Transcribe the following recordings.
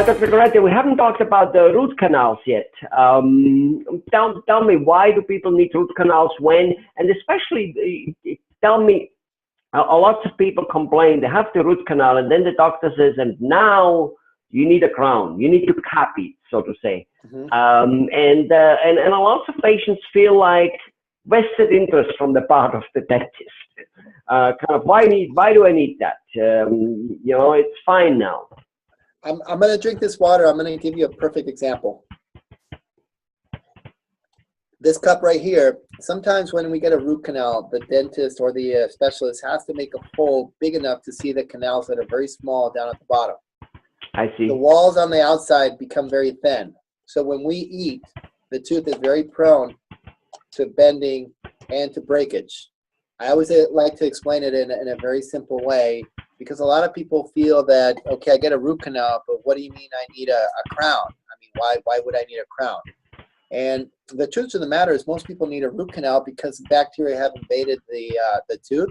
Dr. Durante, we haven't talked about the root canals yet. Tell me, why do people need root canals when, and especially tell me, a lot of people complain they have the root canal and then the doctor says, and now you need a crown, you need to cap it, so to say. And a lot of patients feel like vested interest from the part of the dentist. Kind of, why do I need that? You know, it's fine now. I'm going to drink this water. I'm going to give you a perfect example. This cup right here, sometimes when we get a root canal, the dentist or the specialist has to make a hole big enough to see the canals that are very small down at the bottom. I see. The walls on the outside become very thin. So when we eat, the tooth is very prone to bending and to breakage. I always like to explain it in a very simple way, because a lot of people feel that, okay, I get a root canal, but what do you mean I need a crown? I mean, why would I need a crown? And the truth of the matter is most people need a root canal because bacteria have invaded the tooth,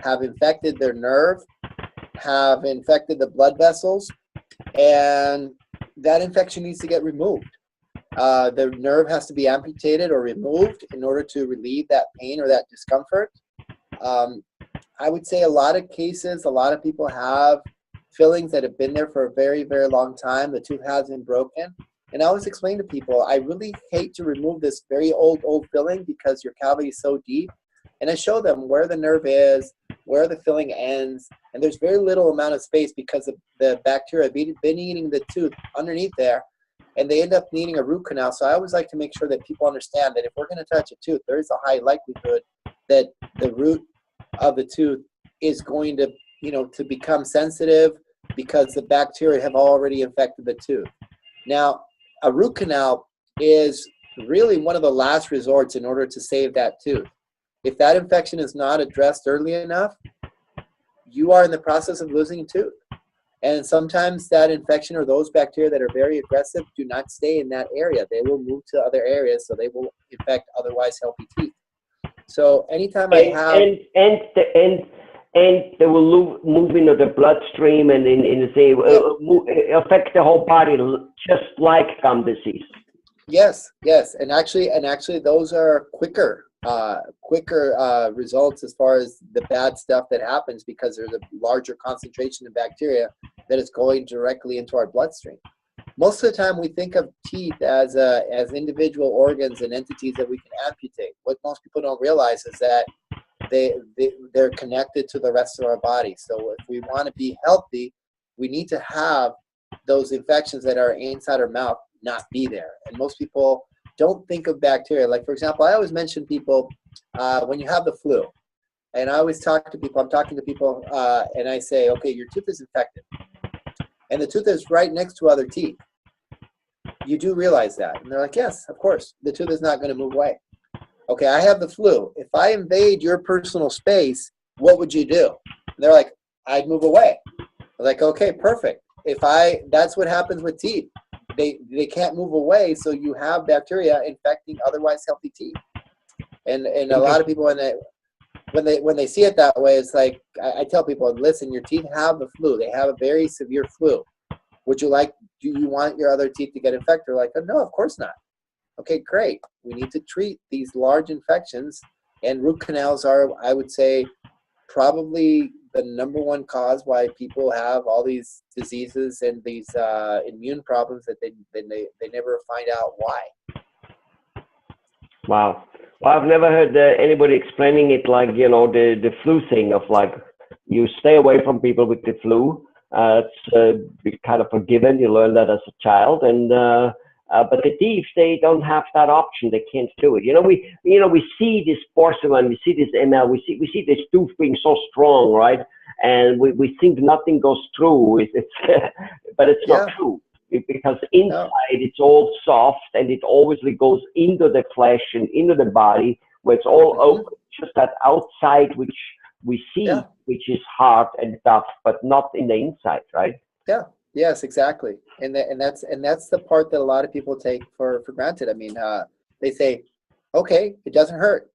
have infected their nerve, have infected the blood vessels, and that infection needs to get removed. The nerve has to be amputated or removed in order to relieve that pain or that discomfort. I would say a lot of cases, a lot of people have fillings that have been there for a very, very long time. The tooth hasn't broken. And I always explain to people, I really hate to remove this very old filling because your cavity is so deep. And I show them where the nerve is, where the filling ends, and there's very little amount of space because of the bacteria have been eating the tooth underneath there, and they end up needing a root canal. So I always like to make sure that people understand that if we're going to touch a tooth, there is a high likelihood that the root of the tooth is going to, to become sensitive because the bacteria have already infected the tooth. Now, a root canal is really one of the last resorts in order to save that tooth. If that infection is not addressed early enough, you are in the process of losing a tooth. And sometimes that infection or those bacteria that are very aggressive do not stay in that area. They will move to other areas, so they will infect otherwise healthy teeth. So anytime I have... And they will move into the bloodstream and affect the whole body, just like gum disease. Yes, and actually, those are quicker results as far as the bad stuff that happens because there's a larger concentration of bacteria that is going directly into our bloodstream. Most of the time, we think of teeth as individual organs and entities that we can amputate. What most people don't realize is that they're connected to the rest of our body. So if we want to be healthy, we need to have those infections that are inside our mouth not be there. And most people don't think of bacteria. Like, for example, I always mention people when you have the flu, and I always talk to people, I'm talking to people and I say, okay, your tooth is infected and the tooth is right next to other teeth. You do realize that? And they're like, yes, of course, the tooth is not going to move away. Okay, I have the flu. If I invade your personal space, what would you do? And they're like, I'd move away. I'm like, okay, perfect. That's what happens with teeth. They can't move away, so you have bacteria infecting otherwise healthy teeth. And a lot of people when they see it that way, it's like I tell people, listen, your teeth have the flu. They have a very severe flu. Do you want your other teeth to get infected? They're like, oh, no, of course not. Okay, great. We need to treat these large infections, and root canals are, I would say, probably the #1 cause why people have all these diseases and these immune problems that they never find out why. Wow. Well, I've never heard anybody explaining it like, the flu thing of like, you stay away from people with the flu. It's kind of forgiven. You learn that as a child, and but the teeth, they don't have that option. They can't do it. We see this porcelain, we see this enamel, we see this tooth being so strong, right? And we think nothing goes through. But it's not true, because inside it's all soft and it always goes into the flesh and into the body where it's all open. Just that outside which we see, which is hard and tough, but not in the inside, right? Yeah. Yes, exactly. And that's the part that a lot of people take for granted. I mean, they say, okay, it doesn't hurt.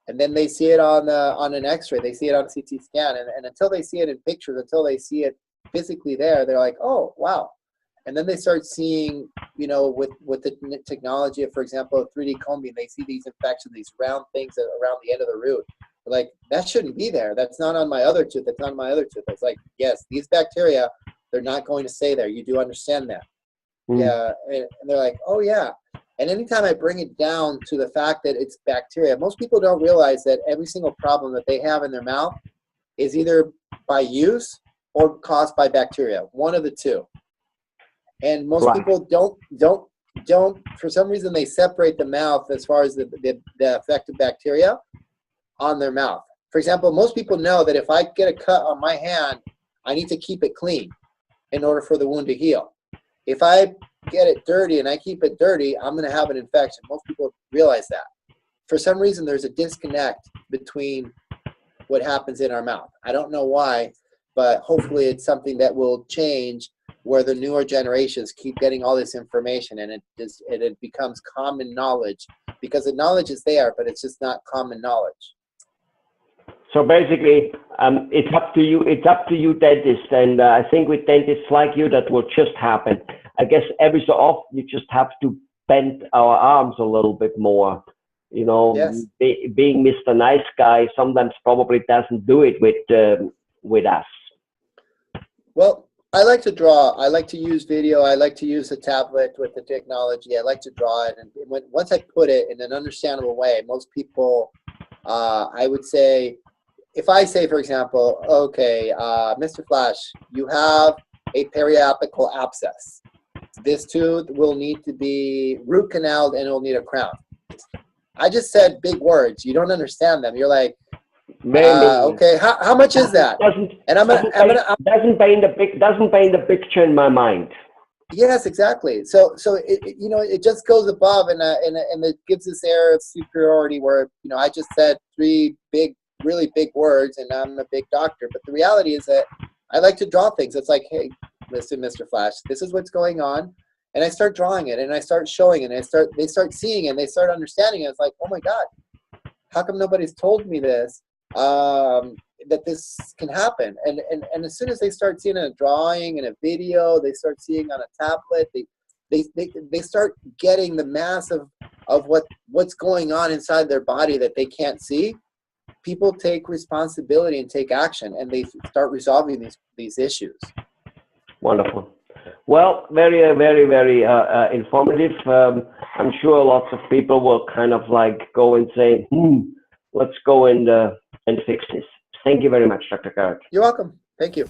And then they see it on an x-ray, they see it on a CT scan. And until they see it in pictures, until they see it physically there, they're like, oh, wow. And then they start seeing, with the technology of, for example, 3D combing, they see these infections, these round things around the end of the root. They're like, that shouldn't be there. That's not on my other tooth. That's not on my other tooth. It's like, yes, these bacteria, they're not going to stay there. You do understand that. Yeah. And they're like, oh, yeah. And anytime I bring it down to the fact that it's bacteria, most people don't realize that every single problem that they have in their mouth is either by use or caused by bacteria, one of the two. And most people don't, for some reason, they separate the mouth as far as the effective bacteria on their mouth. For example, most people know that if I get a cut on my hand, I need to keep it clean in order for the wound to heal. If I get it dirty and I keep it dirty, I'm going to have an infection. Most people realize that. For some reason, there's a disconnect between what happens in our mouth. I don't know why, but hopefully it's something that will change, where the newer generations keep getting all this information, and it becomes common knowledge, because the knowledge is there, but it's just not common knowledge. So basically, it's up to you. It's up to you, dentist. And I think with dentists like you, that will just happen. I guess every so often you just have to bend our arms a little bit more. Yes. Being Mr. Nice Guy sometimes probably doesn't do it with us. Well, I like to draw. I like to use video. I like to use a tablet with the technology. I like to draw it. And once I put it in an understandable way, most people, I would say, if I say, for example, okay, Mr. Flash, you have a periapical abscess. This tooth will need to be root canaled and it will need a crown. I just said big words. You don't understand them. You're like, okay, how much is that? Doesn't paint the picture in my mind. Yes, exactly. So it just goes above, and it gives this air of superiority where I just said three really big words, and I'm a big doctor. But the reality is that I like to draw things. It's like, hey, listen, Mr. Flash, this is what's going on, and I start drawing it, and I start showing it, and they start seeing it, and they start understanding it. It's like, oh my God, how come nobody's told me this? That this can happen, and as soon as they start seeing a drawing and a video, they start seeing on a tablet, they start getting the mass of what's going on inside their body that they can't see. People take responsibility and take action, and they start resolving these issues. Wonderful. Well, very, very, very informative. I'm sure lots of people will kind of like go and say, let's go and fix this. Thank you very much, Dr. Garrett. You're welcome. Thank you.